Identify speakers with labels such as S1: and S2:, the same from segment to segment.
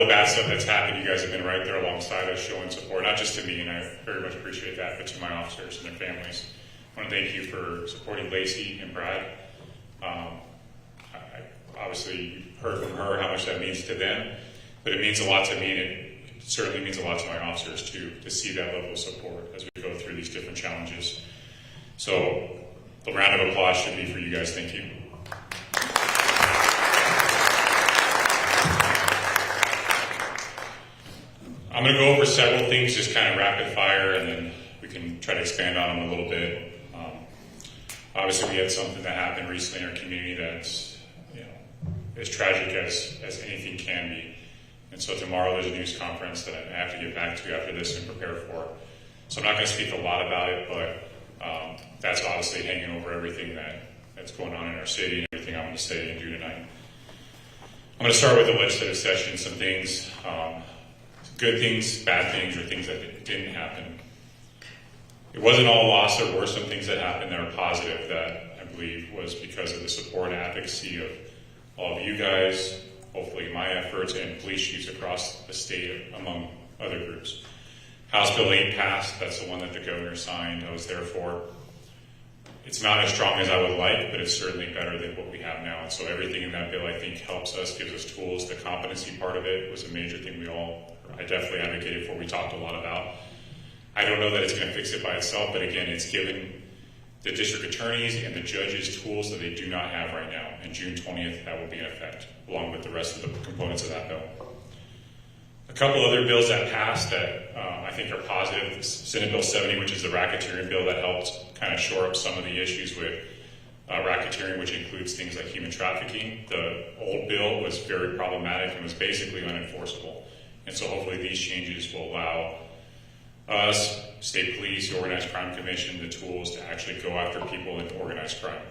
S1: The bad stuff that's happened, you guys have been right there alongside us, showing support, not just to me, and I very much appreciate that, but to my officers and their families. I want to thank you for supporting Lacey and Brad. Obviously, you heard from her how much that means to them, but it means a lot to me, and it certainly means a lot to my officers too, to see that level of support as we go through these different challenges. So, the round of applause should be for you guys. Thank you. I'm going to go over several things, just kind of rapid fire, and then we can try to expand on them a little bit. Obviously, we had something that happened recently in our community that's as tragic as anything can be. And so tomorrow there's a news conference that I have to get back to after this and prepare for. So I'm not going to speak a lot about it, but that's obviously hanging over everything that's going on in our city and everything I'm going to say and do tonight. I'm going to start with the legislative session, some things, good things, bad things, or things that didn't happen. It wasn't all lost. There were some things that happened that were positive that I believe was because of the support and advocacy of all of you guys, hopefully my efforts, and police chiefs across the state, among other groups. House Bill 8 passed. That's the one that the governor signed. I was there for. It's not as strong as I would like, but it's certainly better than what we have now. And so everything in that bill, I think, helps us, gives us tools. The competency part of it was a major thing I definitely advocated for. We talked a lot about. I don't know that it's going to fix it by itself, but again, it's given the district attorneys and the judges tools that they do not have right now. And June 20th, that will be in effect, along with the rest of the components of that bill. A couple other bills that passed that I think are positive. Senate Bill 70, which is the racketeering bill that helped kind of shore up some of the issues with racketeering, which includes things like human trafficking. The old bill was very problematic and was basically unenforceable. And so hopefully these changes will allow us, state police, the Organized Crime Commission, the tools to actually go after people in organized crime.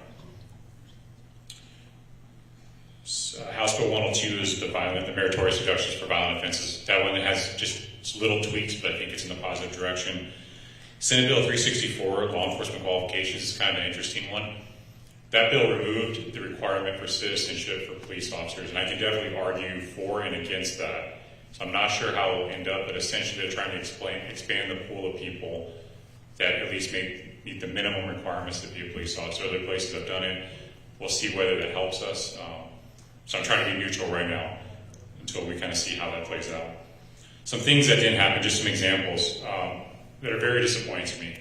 S1: House Bill 102 is the meritorious deductions for violent offenses. That one has just little tweaks, but I think it's in the positive direction. Senate Bill 364, law enforcement qualifications, is kind of an interesting one. That bill removed the requirement for citizenship for police officers, and I can definitely argue for and against that. So I'm not sure how it will end up, but essentially they're trying to expand the pool of people that at least meet the minimum requirements to be a police officer. Other places have done it. We'll see whether that helps us. So I'm trying to be neutral right now until we kind of see how that plays out. Some things that didn't happen, just some examples that are very disappointing to me.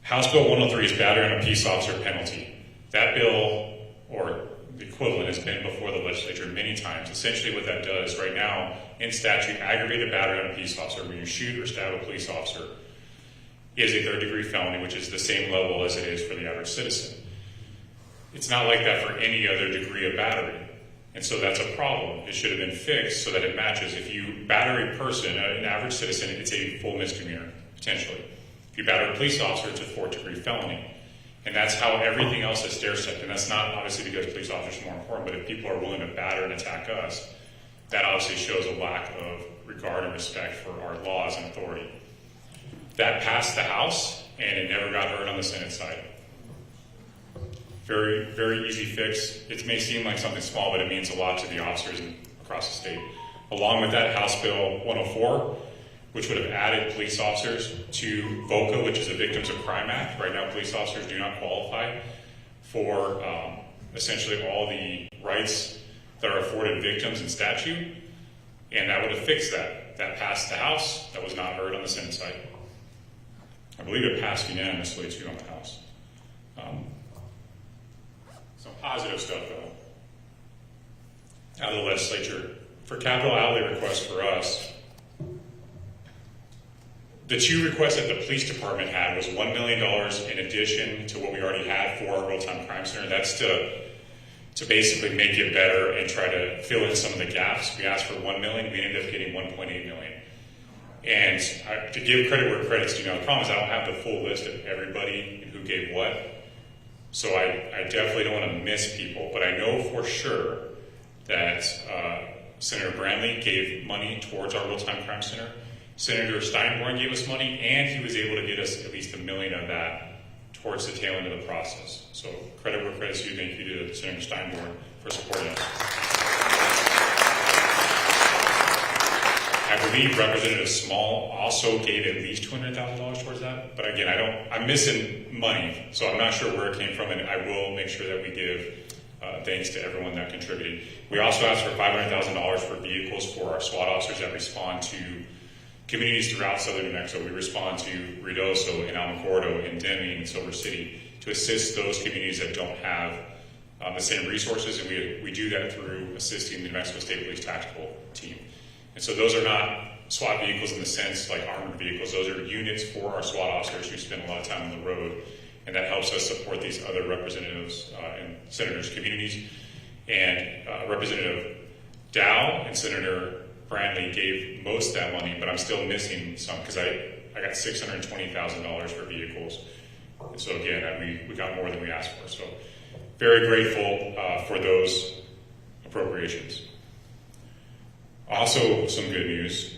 S1: House Bill 103 is battery on a peace officer penalty. That bill, or the equivalent, has been before the legislature many times. Essentially what that does right now, in statute, aggravated battery on a peace officer, when you shoot or stab a police officer, is a third-degree felony, which is the same level as it is for the average citizen. It's not like that for any other degree of battery. And so that's a problem. It should have been fixed so that it matches. If you batter a person, an average citizen, it's a full misdemeanor, potentially. If you batter a police officer, it's a fourth-degree felony. And that's how everything else is stair-stepped. And that's not obviously because police officers are more important, but if people are willing to batter and attack us, that obviously shows a lack of regard and respect for our laws and authority. That passed the House, and it never got heard on the Senate side. Very, very easy fix. It may seem like something small, but it means a lot to the officers across the state. Along with that, House Bill 104, which would have added police officers to VOCA, which is the Victims of Crime Act. Right now, police officers do not qualify for essentially all the rights that are afforded victims in statute, and that would have fixed that. That passed the House. That was not heard on the Senate side. I believe it passed unanimously, too, on the House. Some positive stuff, though, out of the legislature. For capital outlay requests for us, the two requests that the police department had was $1 million in addition to what we already had for our real-time crime center. That's to basically make it better and try to fill in some of the gaps. We asked for $1 million. We ended up getting $1.8 million. And to give credit where credit's due, now the problem is I don't have the full list of everybody and who gave what. So I definitely don't want to miss people, but I know for sure that Senator Brantley gave money towards our real-time crime center. Senator Steinborn gave us money, and he was able to get us at least $1 million of that towards the tail end of the process. So credit where credit's due. Thank you to Senator Steinborn for supporting us. believe Representative Small also gave at least $200,000 towards that. But again, I'm missing money, so I'm not sure where it came from, and I will make sure that we give thanks to everyone that contributed. We also asked for $500,000 for vehicles for our SWAT officers that respond to communities throughout southern New Mexico. We respond to Ruidoso and Alamogordo and Deming and Silver City to assist those communities that don't have the same resources, and we do that through assisting the New Mexico State Police Tactical Team. And so those are not SWAT vehicles in the sense like armored vehicles. Those are units for our SWAT officers who spend a lot of time on the road, and that helps us support these other representatives and senators' communities. And Representative Dow and Senator Brantley gave most of that money, but I'm still missing some because I got $620,000 for vehicles. And so again, we got more than we asked for. So very grateful for those appropriations. Also, some good news.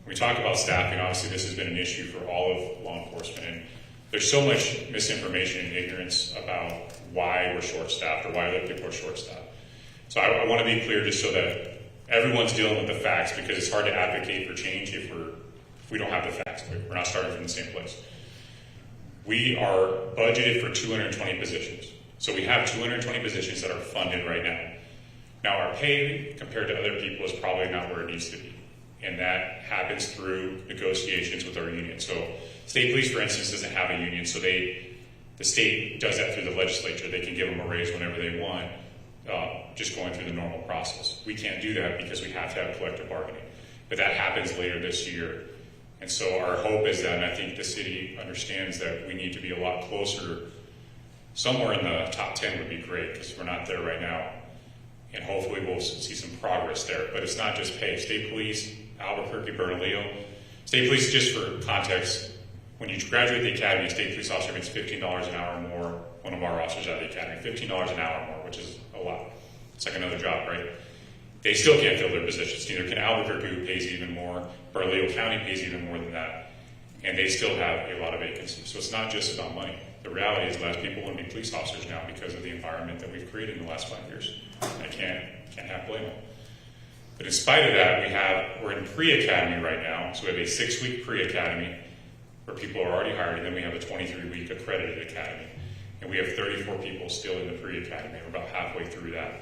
S1: We talk about staffing. Obviously, this has been an issue for all of law enforcement, and there's so much misinformation and ignorance about why we're short-staffed or why other people are short-staffed. So I want to be clear just so that everyone's dealing with the facts, because it's hard to advocate for change if we don't have the facts. We're not starting from the same place. We are budgeted for 220 positions. So we have 220 positions that are funded right now. Now our pay compared to other people is probably not where it needs to be. And that happens through negotiations with our union. So state police, for instance, doesn't have a union, so the state does that through the legislature. They can give them a raise whenever they want, just going through the normal process. We can't do that because we have to have collective bargaining. But that happens later this year. And so our hope is that, and I think the city understands that we need to be a lot closer. Somewhere in the top 10 would be great, because we're not there right now. And hopefully we'll see some progress there. But it's not just pay. State police, Albuquerque, Bernalillo. State police, just for context, when you graduate the academy, a state police officer makes $15 an hour more. One of our officers out of the academy, $15 an hour more, which is a lot. It's like another job, right? They still can't fill their positions. Neither can Albuquerque, who pays even more. Bernalillo County pays even more than that. And they still have a lot of vacancies. So it's not just about money. The reality is less people want to be police officers now because of the environment that we've created in the last 5 years. I can't have blame them. But in spite of that, we're in pre-academy right now. So we have a 6-week pre-academy where people are already hired, and then we have a 23-week accredited academy. And we have 34 people still in the pre-academy. We're about halfway through that.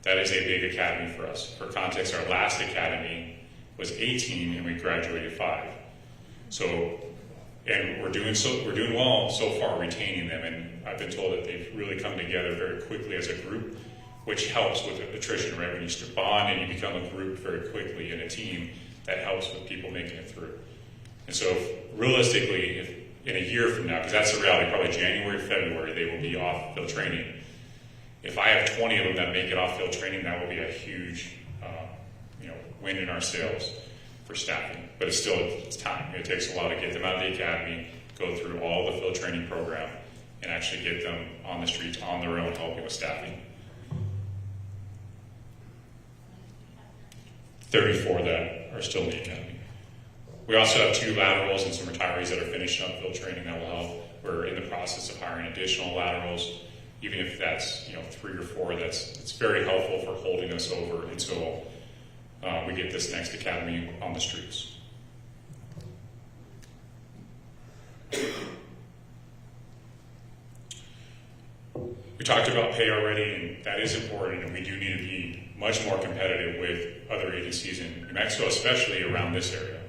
S1: That is a big academy for us. For context, our last academy was 18 and we graduated 5. So, and we're doing well so far retaining them, and I've been told that they've really come together very quickly as a group, which helps with attrition, right? When you bond and you become a group very quickly in a team, that helps with people making it through. And so realistically, if in a year from now, because that's the reality, probably January, February, they will be off field training. If I have 20 of them that make it off field training, that will be a huge win in our sails for staffing. But it's time. It takes a while to get them out of the academy, go through all the field training program, and actually get them on the streets on their own, helping with staffing. 34 that are still in the academy. We also have 2 laterals and some retirees that are finishing up field training that will help. We're in the process of hiring additional laterals, even if that's 3 or 4. It's very helpful for holding us over until we get this next academy on the streets. We talked about pay already, and that is important, and we do need to be much more competitive with other agencies in New Mexico, especially around this area.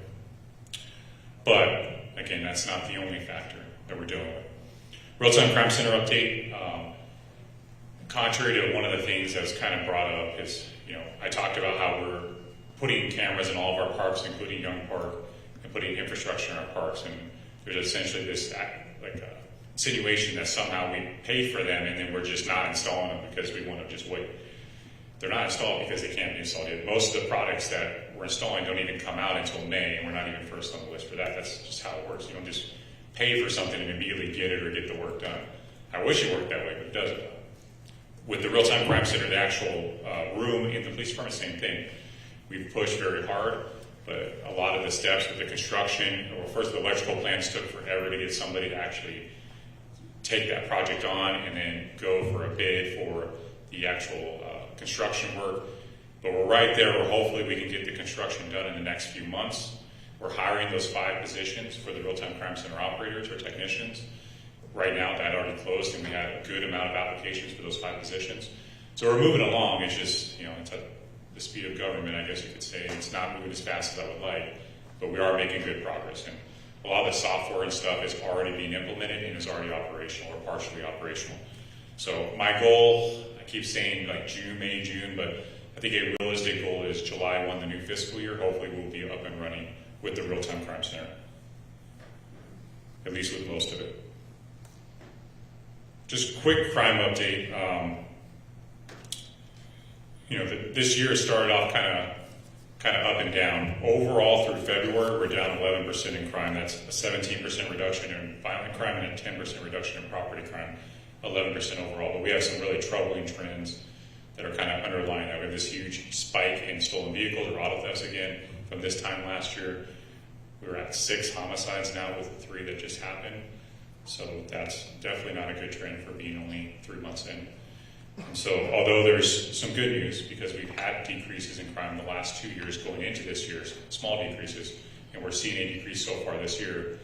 S1: But again, that's not the only factor that we're dealing with. Real-time crime center update. Contrary to one of the things that's kind of brought up is, I talked about how we're putting cameras in all of our parks, including Young Park, and putting infrastructure in our parks. And there's essentially this insinuation that somehow we pay for them and then we're just not installing them because we want to just wait. They're not installed because they can't be installed yet. Most of the products that we're installing don't even come out until May, and we're not even first on the list for that. That's just how it works. You don't just pay for something and immediately get it or get the work done. I wish it worked that way, but it doesn't. With the real-time crime center, the actual room in the police department, same thing. We've pushed very hard, but a lot of the steps with the construction, well, first the electrical plans took forever to get somebody to actually take that project on and then go for a bid for the actual construction work. But we're right there where hopefully we can get the construction done in the next few months. We're hiring those 5 positions for the real-time crime center operators or technicians. Right now, that already closed, and we had a good amount of applications for those 5 positions. So we're moving along. It's just, it's at the speed of government, I guess you could say. It's not moving as fast as I would like, but we are making good progress. And a lot of the software and stuff is already being implemented and is already operational or partially operational. So my goal, I keep saying like May, June, but I think a realistic goal is July 1, the new fiscal year. Hopefully we'll be up and running with the real-time crime center, at least with most of it. Just quick crime update. This year started off kind of up and down. Overall, through February, we're down 11% in crime. That's a 17% reduction in violent crime and a 10% reduction in property crime, 11% overall. But we have some really troubling trends that are kind of underlying that. We have this huge spike in stolen vehicles or auto thefts again from this time last year. We were at 6 homicides now with the 3 that just happened. So that's definitely not a good trend for being only 3 months in. And so although there's some good news because we've had decreases in crime the last 2 years going into this year, small decreases, and we're seeing a decrease so far this year,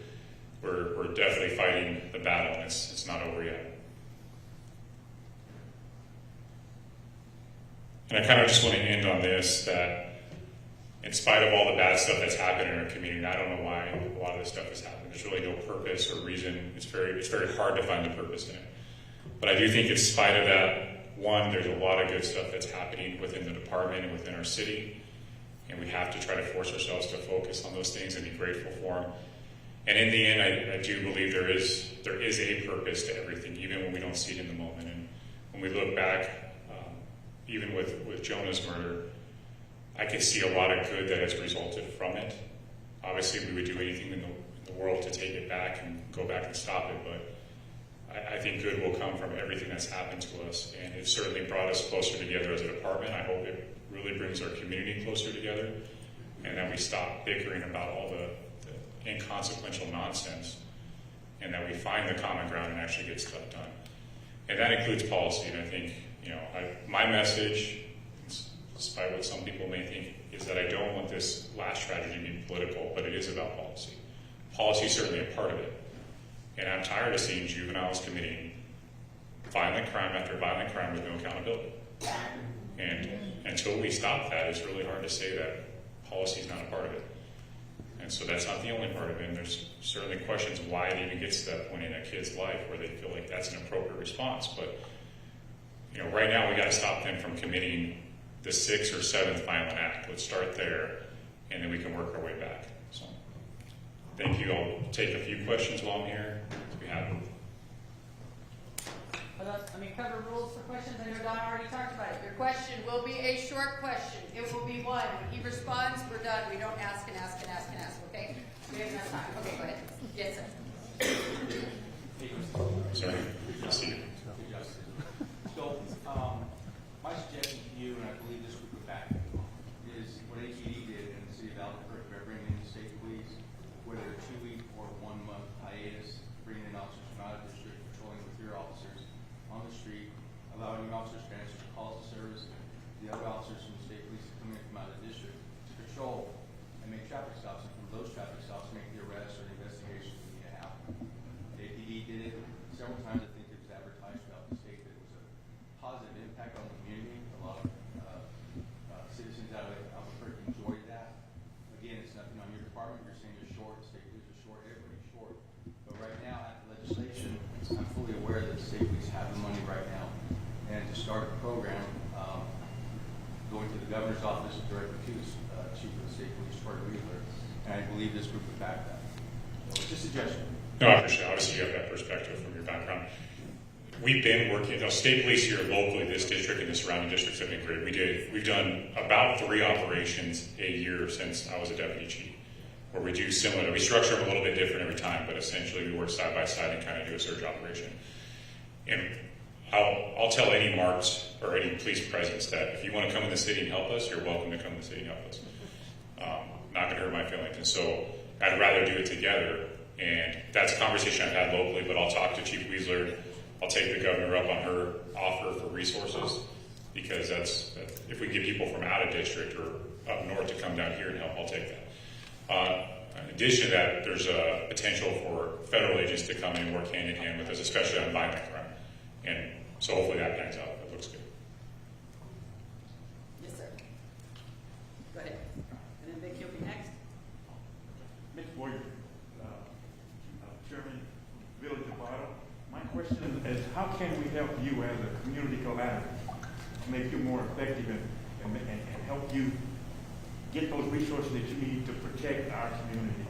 S1: we're definitely fighting the battle, and it's not over yet. And I kind of just want to end on this, that in spite of all the bad stuff that's happened in our community, and I don't know why a lot of this stuff has happened. There's really no purpose or reason. It's very hard to find the purpose in it. But I do think in spite of that, one, there's a lot of good stuff that's happening within the department and within our city, and we have to try to force ourselves to focus on those things and be grateful for them. And in the end, I do believe there is a purpose to everything, even when we don't see it in the moment. And when we look back, even with Jonah's murder, I can see a lot of good that has resulted from it. Obviously, we would do anything in the world to take it back and go back and stop it, but I think good will come from everything that's happened to us, and it certainly brought us closer together as a department. I hope it really brings our community closer together, and that we stop bickering about all the inconsequential nonsense, and that we find the common ground and actually get stuff done. And that includes policy, and I think, my message, despite what some people may think, is that I don't want this last tragedy to be political, but it is about policy. Policy is certainly a part of it. And I'm tired of seeing juveniles committing violent crime after violent crime with no accountability. And until we stop that, it's really hard to say that policy is not a part of it. And so that's not the only part of it. And there's certainly questions why it even gets to that point in a kid's life where they feel like that's an appropriate response. But right now we got to stop them from committing the 6th or 7th violent act. Let's start there, and then we can work our way back. So, thank you. I'll take a few questions while I'm here, if we have them.
S2: Cover rules for questions. I know Don already talked about it. Your question will be a short question. It will be one. When he responds, we're done. We don't ask and ask and ask and ask, okay? We have enough time. Okay, go ahead. Yes, sir.
S1: Sorry. Good to see you.
S3: So, my suggestion to you, and I believe this would go back, is what ATD did in the city of Albuquerque by bringing in the state police, whether a 2-week or 1-month hiatus, bringing in officers from out of district, patrolling with your officers on the street, allowing the officers to answer calls to service, the other officers from the state police to come in from out of the district to patrol and make traffic stops, and from those traffic stops make the arrest or the investigation that need to happen. ATD did it several times. I think it was advertised throughout the state that it was a positive impact on the community. A lot of citizens out of Albuquerque enjoyed that. Again, it's nothing on your department. You're saying you're short, state police are short, everybody's short. But right now, at the legislation, I'm fully aware that the state police have the money right now. And to start the program, going to the governor's office directly to the chief of the state police, Troy Wheeler, and I believe this group would back that. So it's a suggestion.
S1: No, I appreciate it. Obviously, you have that perspective from your background. We've been working, state police here locally, this district and the surrounding districts have been great. We've done about 3 operations a year since I was a deputy chief, where we do similar. We structure them a little bit different every time, but essentially we work side by side and kind of do a search operation. And I'll tell any marked or any police presence that if you want to come in the city and help us, you're welcome to come in the city and help us. Not going to hurt my feelings. And so I'd rather do it together. And that's a conversation I've had locally, but I'll talk to Chief Weasler. I'll take the governor up on her offer for resources. because if we get people from out of district or up north to come down here and help, I'll take that. In addition to that, there's a potential for federal agents to come in and work hand in hand with us, especially on violent crime. And so hopefully that pans out. That looks good.
S2: Yes, sir. Go ahead. And then Vic, you'll be next.
S4: Mr. Boyer, Chairman, Village of Otto, my question is how can we help you as a community collaborator to make you more effective and help you get those resources that you need to protect our community?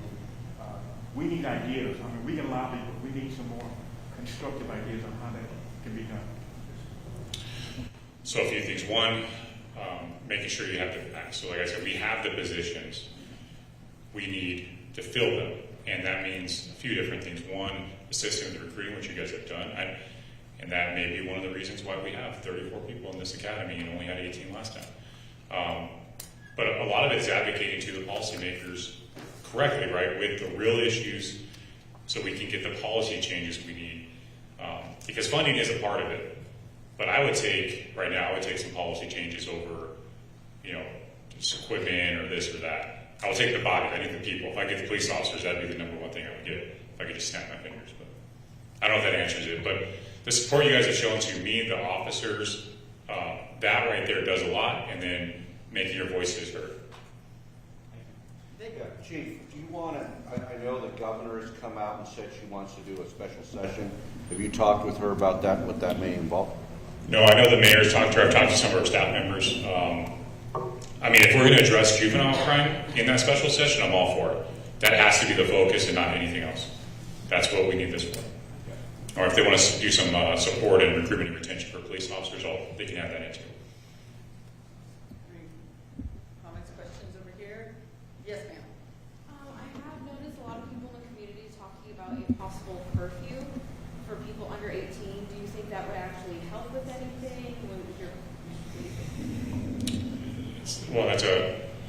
S4: We need ideas. I mean, we can lobby, but we need some more constructive ideas on how that can be done.
S1: So a few things. One, making sure you have so like I said, we have the positions. We need to fill them. And that means a few different things. One, assisting with recruiting, which you guys have done. And that may be one of the reasons why we have 34 people in this academy and only had 18 last time. But a lot of it is advocating to the policymakers correctly, right, with the real issues so we can get the policy changes we need. Because funding is a part of it. But I would take some policy changes over, just equipment or this or that. I would take the body. I need the people. If I get the police officers, that'd be the number one thing I would get. If I could just snap my fingers. But I don't know if that answers it. But the support you guys have shown to me, the officers, that right there does a lot. And then making your voices heard.
S5: Chief, do you want to, I know the governor has come out and said she wants to do a special session. Have you talked with her about that, what that may involve?
S1: No, I know the mayor's talked to her. I've talked to some of our staff members. If we're going to address juvenile crime in that special session, I'm all for it. That has to be the focus and not anything else. That's what we need this for. Or if they want to do some support and recruitment and retention for police officers, they can add that in too.
S2: Comments, questions over here? Yes, ma'am.
S6: I have noticed a lot of people in the community talking about a possible curfew for people under 18. Do you think that would actually help with anything?
S1: Well, that's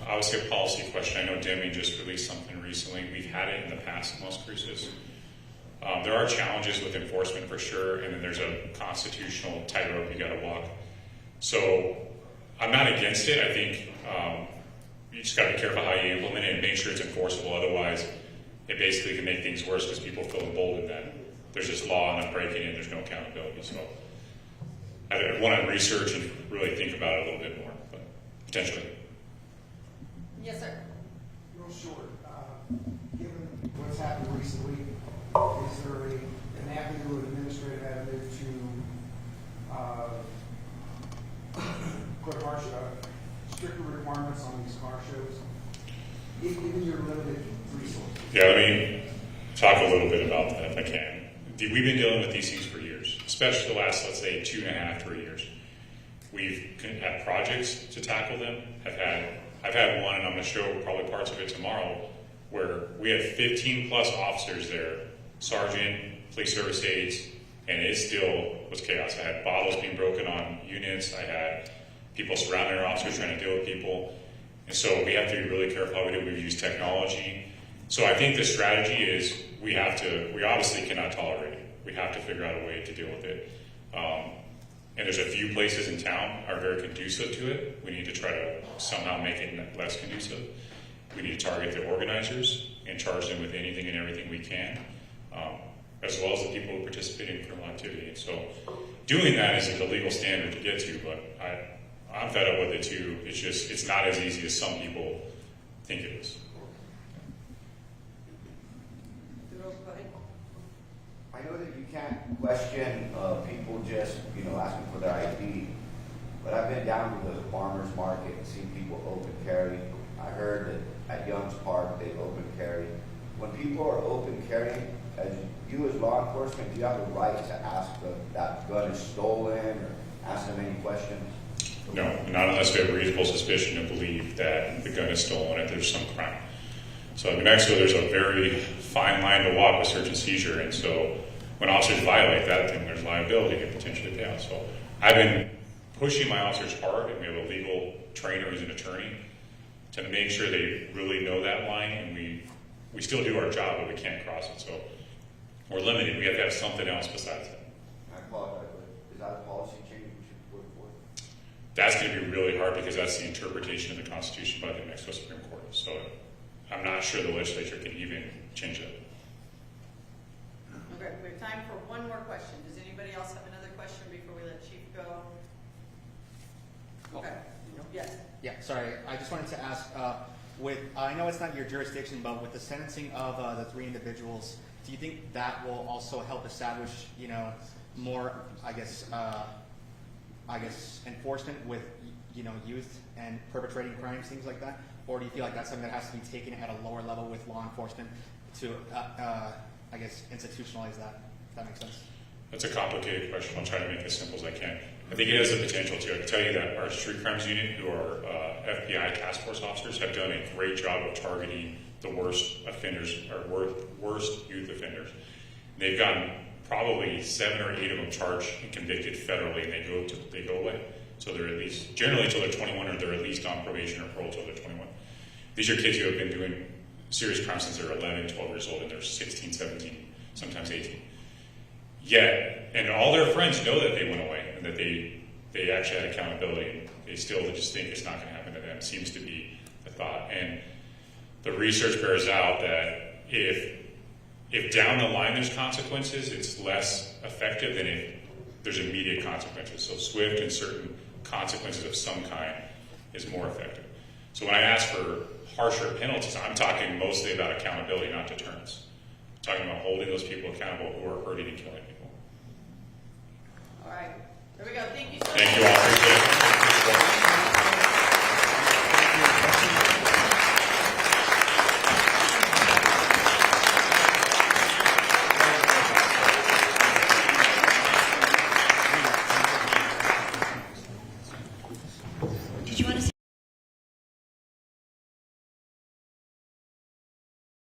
S1: obviously a policy question. I know Demi just released something recently. We've had it in the past in most Cruces. There are challenges with enforcement for sure, and then there's a constitutional tightrope you got to walk. So I'm not against it. I think you just got to be careful how you implement it and make sure it's enforceable. Otherwise, it basically can make things worse because people feel emboldened that there's just law and I'm breaking it and there's no accountability. So I want to research and really think about it a little bit more, but potentially.
S2: Yes, sir.
S7: Real short, given what's happened recently, is there an avenue, an administrative avenue to put stricter requirements on these car shows, given your limited resources?
S1: Yeah, let me talk a little bit about that if I can. We've been dealing with these things for years, especially the last, let's say, 2.5, 3 years. We've had projects to tackle them. I've had one, and I'm going to show probably parts of it tomorrow, where we had 15 plus officers there, sergeant, police service aides, and it still was chaos. I had bottles being broken on units. I had people surrounding our officers trying to deal with people. And so we have to be really careful how we do it. We've used technology. So I think the strategy is we obviously cannot tolerate it. We have to figure out a way to deal with it. And there's a few places in town are very conducive to it. We need to try to somehow make it less conducive. We need to target the organizers and charge them with anything and everything we can, as well as the people who participate in criminal activity. And so doing that is a legal standard to get to, but I'm fed up with it too. It's not as easy as some people think it is.
S5: I know that you can't question people just, asking for their ID, but I've been down to the farmer's market and seen people open carry. I heard that at Young's Park they open carry. When people are open carrying, as law enforcement, do you have the right to ask them that gun is stolen or ask them any questions?
S1: No, not unless we have a reasonable suspicion to believe that the gun is stolen and there's some crime. So in New Mexico, there's a very fine line to walk with search and seizure, and so when officers violate that, then there's liability and potentially payout. So I've been pushing my officers hard, and we have a legal trainer who's an attorney to make sure they really know that line, and we still do our job, but we can't cross it. So we're limited. We have to have something else besides that.
S5: I apologize, but is that a policy change we should work for?
S1: that's going to be really hard because that's the interpretation of the Constitution by the New Mexico Supreme Court. So I'm not sure the legislature can even change it.
S2: Okay, we have time for one more question. Does anybody else have another question before we let Chief go? Okay, yes.
S8: Yeah, sorry. I just wanted to ask, I know it's not your jurisdiction, but with the sentencing of the 3 individuals, do you think that will also help establish, more, I guess, enforcement with, youth and perpetrating crimes, things like that? Or do you feel like that's something that has to be taken at a lower level with law enforcement to, I guess, institutionalize that? If that makes sense.
S1: That's a complicated question. I'll try to make it as simple as I can. I think it has the potential to. I can tell you that our street crimes unit, who are FBI task force officers, have done a great job of targeting the worst offenders, or worst youth offenders. They've gotten probably 7 or 8 of them charged and convicted federally, and they go away. So they're at least, generally until they're 21, or they're at least on probation or parole until they're 21. These are kids who have been doing serious crimes since they're 11, 12 years old, and they're 16, 17, sometimes 18. Yet, and all their friends know that they went away and that they actually had accountability, and they still just think it's not going to happen to them. Seems to be the thought. And the research bears out that if down the line there's consequences, it's less effective than if there's immediate consequences. So swift and certain consequences of some kind is more effective. So when I ask for harsher penalties, I'm talking mostly about accountability, not deterrence. I'm talking about holding those people accountable who are hurting and killing people.
S2: All right. There we go. Thank you so much.
S1: Thank you all. Appreciate it.